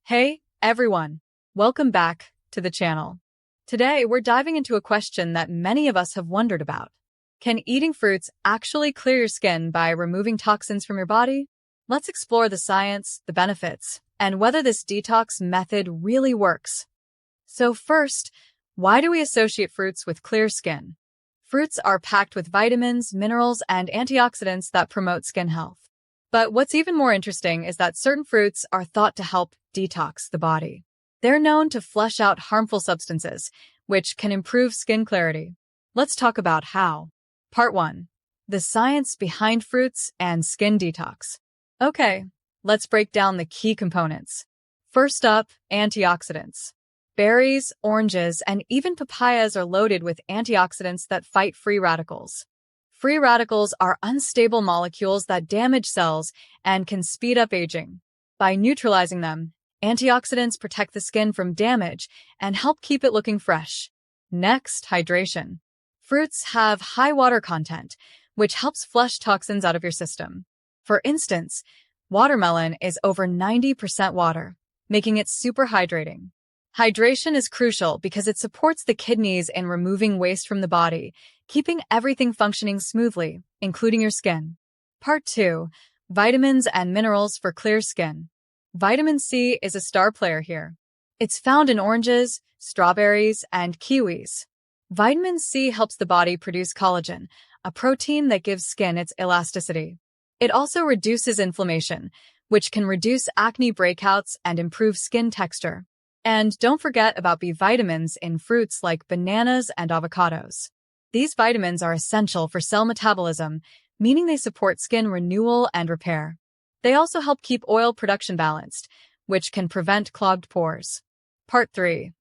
Hey, everyone. Welcome back to the channel. Today, we're diving into a question that many of us have wondered about. Can eating fruits actually clear your skin by removing toxins from your body? Let's explore the science, the benefits, and whether this detox method really works. So first, why do we associate fruits with clear skin? Fruits are packed with vitamins, minerals, and antioxidants that promote skin health. But what's even more interesting is that certain fruits are thought to help detox the body. They're known to flush out harmful substances, which can improve skin clarity. Let's talk about how. Part 1. The science behind fruits and skin detox. Okay, let's break down the key components. First up, antioxidants. Berries, oranges, and even papayas are loaded with antioxidants that fight free radicals. Free radicals are unstable molecules that damage cells and can speed up aging. By neutralizing them, antioxidants protect the skin from damage and help keep it looking fresh. Next, hydration. Fruits have high water content, which helps flush toxins out of your system. For instance, watermelon is over 90% water, making it super hydrating. Hydration is crucial because it supports the kidneys in removing waste from the body, keeping everything functioning smoothly, including your skin. Part 2. Vitamins and minerals for clear skin. Vitamin C is a star player here. It's found in oranges, strawberries, and kiwis. Vitamin C helps the body produce collagen, a protein that gives skin its elasticity. It also reduces inflammation, which can reduce acne breakouts and improve skin texture. And don't forget about B vitamins in fruits like bananas and avocados. These vitamins are essential for cell metabolism, meaning they support skin renewal and repair. They also help keep oil production balanced, which can prevent clogged pores. Part 3.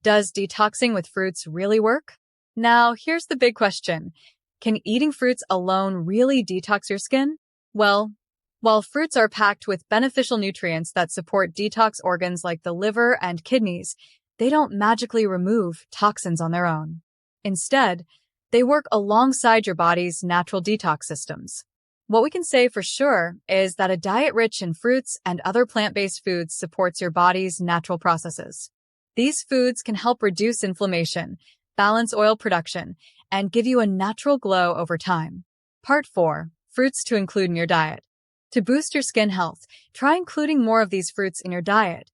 Does detoxing with fruits really work? Now, here's the big question. Can eating fruits alone really detox your skin? Well, while fruits are packed with beneficial nutrients that support detox organs like the liver and kidneys, they don't magically remove toxins on their own. Instead, they work alongside your body's natural detox systems. What we can say for sure is that a diet rich in fruits and other plant-based foods supports your body's natural processes. These foods can help reduce inflammation, balance oil production, and give you a natural glow over time. Part 4. Fruits to include in your diet. To boost your skin health, try including more of these fruits in your diet.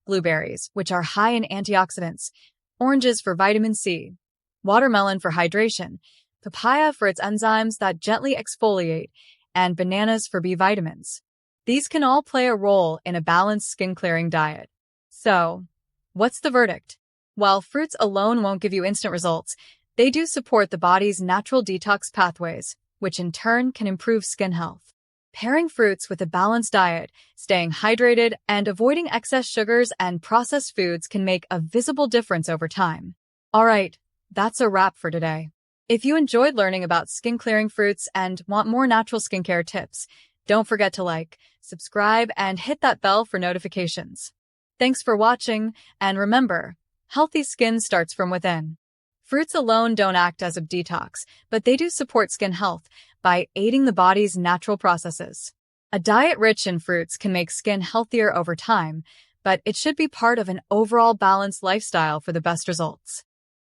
Blueberries, which are high in antioxidants, oranges for vitamin C, watermelon for hydration, papaya for its enzymes that gently exfoliate, and bananas for B vitamins. These can all play a role in a balanced skin-clearing diet. So, what's the verdict? While fruits alone won't give you instant results, they do support the body's natural detox pathways, which in turn can improve skin health. Pairing fruits with a balanced diet, staying hydrated, and avoiding excess sugars and processed foods can make a visible difference over time. All right, that's a wrap for today. If you enjoyed learning about skin-clearing fruits and want more natural skincare tips, don't forget to like, subscribe, and hit that bell for notifications. Thanks for watching, and remember, healthy skin starts from within. Fruits alone don't act as a detox, but they do support skin health by aiding the body's natural processes. A diet rich in fruits can make skin healthier over time, but it should be part of an overall balanced lifestyle for the best results.